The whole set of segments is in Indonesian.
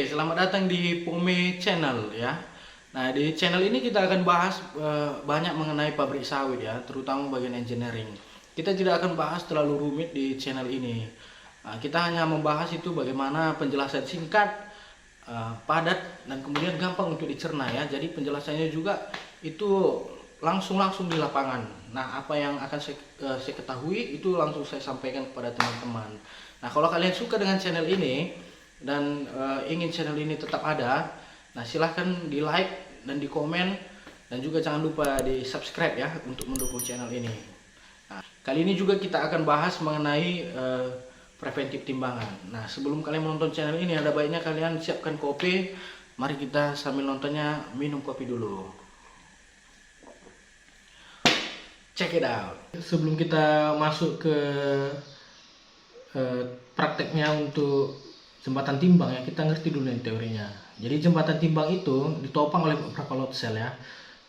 Selamat datang di Pome Channel ya. Nah, di channel ini kita akan bahas banyak mengenai pabrik sawit ya, terutama bagian engineering. Kita tidak akan bahas terlalu rumit di channel ini. Nah, kita hanya membahas itu bagaimana penjelasan singkat, padat, dan kemudian gampang untuk dicerna ya. Jadi penjelasannya juga itu langsung di lapangan. Nah, apa yang akan saya ketahui itu langsung saya sampaikan kepada teman-teman. Nah, kalau kalian suka dengan channel ini dan ingin channel ini tetap ada, nah silahkan di like dan di komen, dan juga jangan lupa di subscribe ya untuk mendukung channel ini. Nah, kali ini juga kita akan bahas mengenai preventif timbangan. Nah, sebelum kalian menonton channel ini, ada baiknya kalian siapkan kopi. Mari kita sambil nontonnya minum kopi dulu. Check it out. Sebelum kita masuk ke prakteknya untuk jembatan timbang ya, kita ngerti dulu nih teorinya. Jadi jembatan timbang itu ditopang oleh beberapa load cell ya.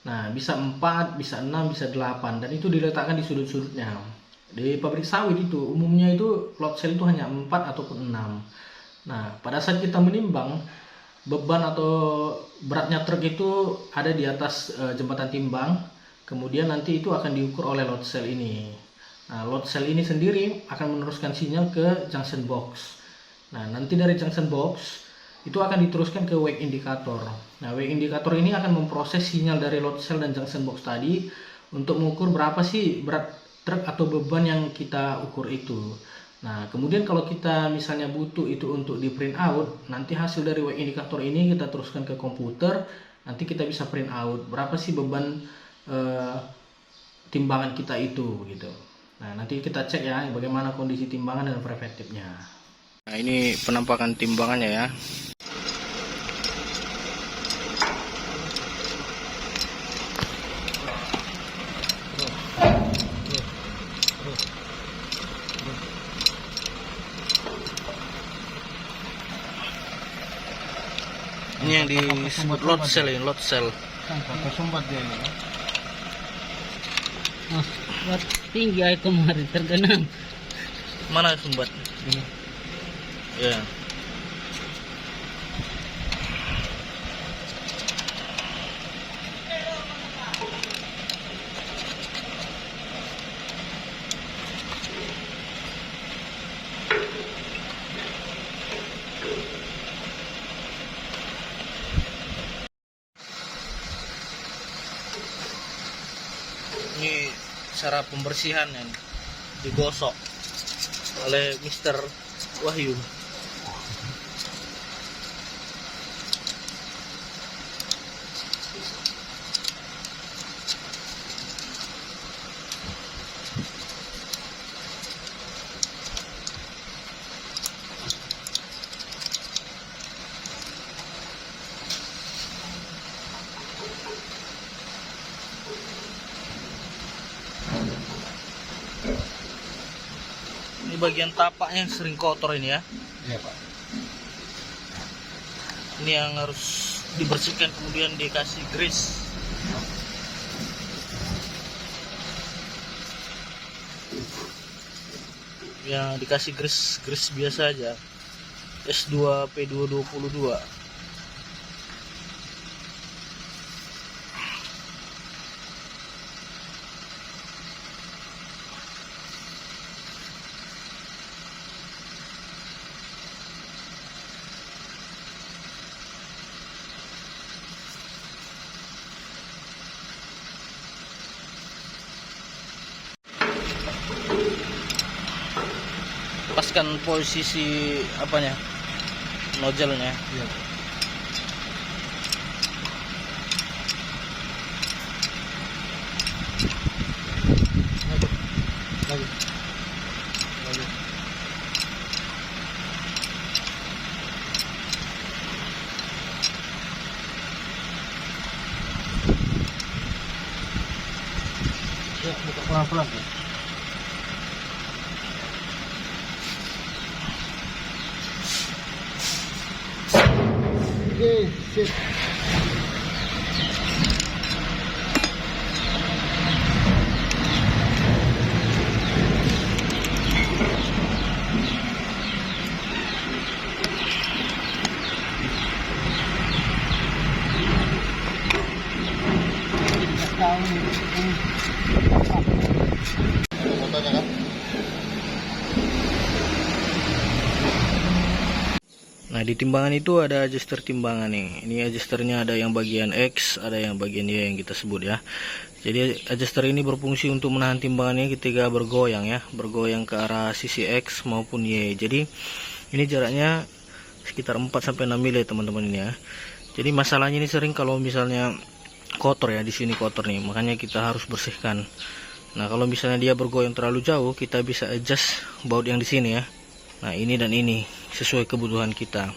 Nah, bisa 4, bisa 6, bisa 8, dan itu diletakkan di sudut-sudutnya. Di pabrik sawit itu umumnya itu load cell itu hanya 4 ataupun 6. Nah, pada saat kita menimbang, beban atau beratnya truk itu ada di atas jembatan timbang. Kemudian nanti itu akan diukur oleh load cell ini. Nah, load cell ini sendiri akan meneruskan sinyal ke junction box. Nah, nanti dari junction box itu akan diteruskan ke wake indikator. Nah, wake indikator ini akan memproses sinyal dari load cell dan junction box tadi untuk mengukur berapa sih berat truk atau beban yang kita ukur itu. Nah, kemudian kalau kita misalnya butuh itu untuk di print out, nanti hasil dari wake indikator ini kita teruskan ke komputer. Nanti kita bisa print out berapa sih beban timbangan kita itu gitu. Nah, nanti kita cek ya bagaimana kondisi timbangan dan preventifnya. Nah, ini penampakan timbangannya ya. Ini yang disebut load cell ini, load cell. Kesumbat dia ini. Buat tinggi air kemarin tergenang. Mana sumbat? Ini. Ya. Ini cara pembersihan yang digosok oleh Mr. Wahyu. Ini bagian tapaknya yang sering kotor ini ya. Iya, Pak. Ini yang harus dibersihkan, kemudian dikasih grease. Ya, dikasih grease biasa aja. S2 P222. Lepaskan posisi apanya, nozzle-nya. Iya. Lagi. Ya, buka pelan-pelan ya. Oke, sip. Nah, di timbangan itu ada adjuster timbangan nih. Ini adjusternya ada yang bagian X, ada yang bagian Y yang kita sebut ya. Jadi adjuster ini berfungsi untuk menahan timbangannya ketika bergoyang ya, bergoyang ke arah sisi X maupun Y. Jadi ini jaraknya sekitar 4 sampai 6 mili teman-teman ini ya. Jadi masalahnya ini sering kalau misalnya kotor ya, di sini kotor nih, makanya kita harus bersihkan. Nah, kalau misalnya dia bergoyang terlalu jauh, kita bisa adjust baut yang di sini ya. Nah, ini dan ini sesuai kebutuhan kita.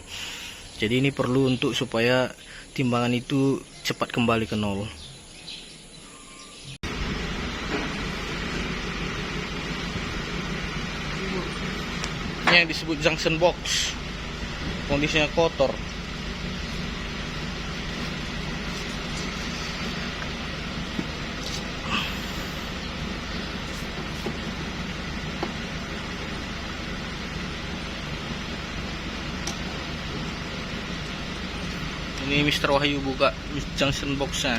Jadi ini perlu untuk supaya timbangan itu cepat kembali ke nol. Ini yang disebut junction box. Kondisinya kotor. Ini Mr. Wahyu buka junction boxnya.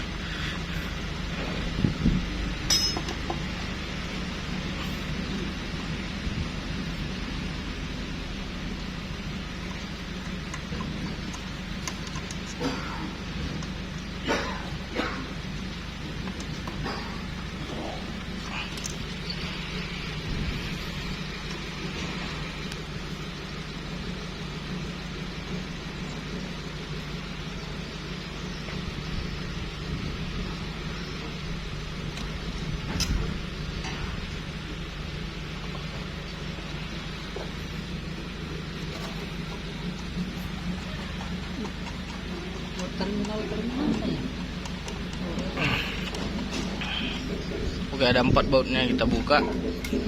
Terminal ya. Oke, ada 4 bautnya, kita buka.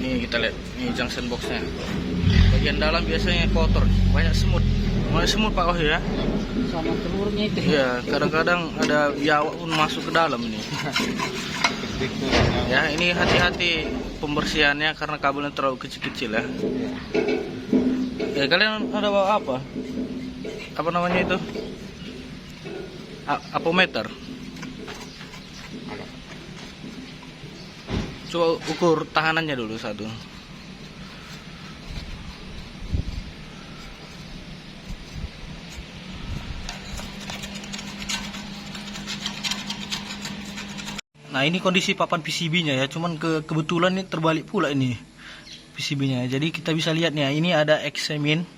Nih kita lihat, ini junction boxnya. Bagian dalam biasanya kotor, banyak semut. Banyak semut Pak Wahyu ya. Sama telurnya itu. Iya, kadang-kadang ada biawak pun masuk ke dalam nih. Ya, ini hati-hati pembersihannya karena kabelnya terlalu kecil-kecil ya. Ya, kalian ada bawa apa? Apa namanya itu? Apometer. Coba ukur tahanannya dulu satu. Nah, ini kondisi papan PCB-nya ya, cuman kebetulan ini terbalik pula ini PCB-nya. Jadi kita bisa lihat nih, ini ada XC min,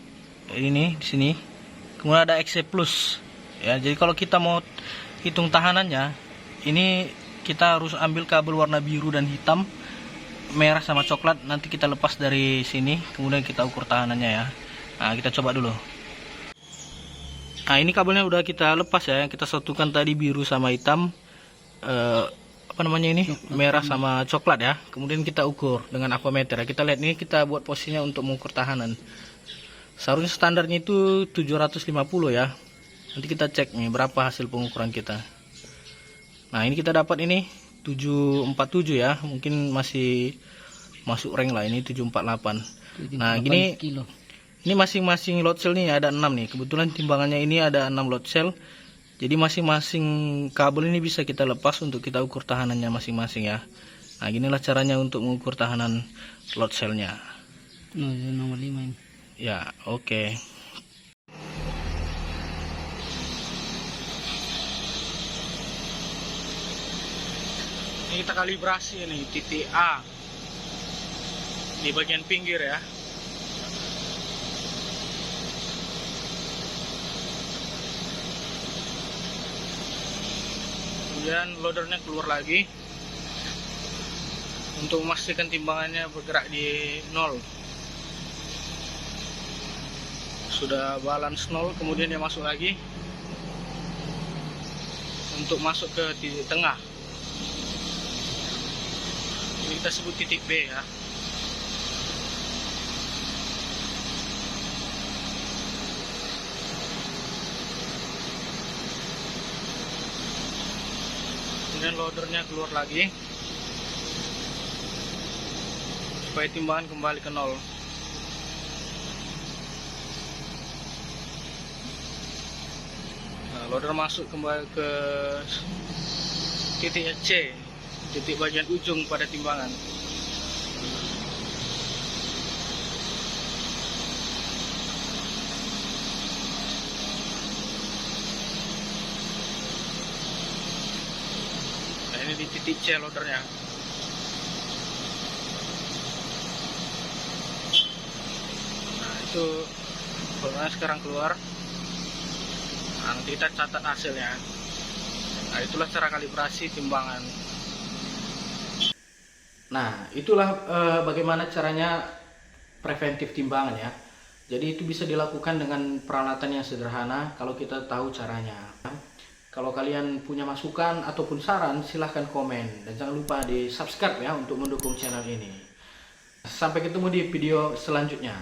ini di sini. Kemudian ada XC plus. Ya, jadi kalau kita mau hitung tahanannya, ini kita harus ambil kabel warna biru dan hitam, merah sama coklat. Nanti kita lepas dari sini, kemudian kita ukur tahanannya ya. Nah, kita coba dulu. Nah, ini kabelnya udah kita lepas ya, yang kita satukan tadi biru sama hitam. Apa namanya ini? Merah sama coklat ya. Kemudian kita ukur dengan aquameter ya. Kita lihat ini, kita buat posisinya untuk mengukur tahanan. Seharusnya standarnya itu 750 ya. Nanti kita cek nih berapa hasil pengukuran kita. Nah, ini kita dapat ini 747 ya. Mungkin masih masuk rank lah, ini 748. Nah, gini kilo. Ini masing-masing load cell nih ada 6 nih. Kebetulan timbangannya ini ada 6 load cell. Jadi masing-masing kabel ini bisa kita lepas untuk kita ukur tahanannya masing-masing ya. Nah, ginilah caranya untuk mengukur tahanan load cellnya. Nomor 5 ini. Ya, oke. Ini kita kalibrasi nih titik A di bagian pinggir ya. Kemudian loadernya keluar lagi untuk memastikan timbangannya bergerak di 0. Sudah balance 0, kemudian dia masuk lagi untuk masuk ke titik tengah. Ini kita sebut titik B ya. Kemudian loadernya keluar lagi supaya timbangan kembali ke 0. Nah, loader masuk kembali ke titik C, titik bagian ujung pada timbangan. Ini di titik C loadernya. Nah itu bolanya sekarang keluar. Nah, nanti kita catat hasilnya. Nah itulah cara kalibrasi timbangan. Nah itulah bagaimana caranya preventif timbangan ya. Jadi itu bisa dilakukan dengan peralatan yang sederhana kalau kita tahu caranya. Kalau kalian punya masukan ataupun saran, silahkan komen. Dan jangan lupa di subscribe ya untuk mendukung channel ini. Sampai ketemu di video selanjutnya.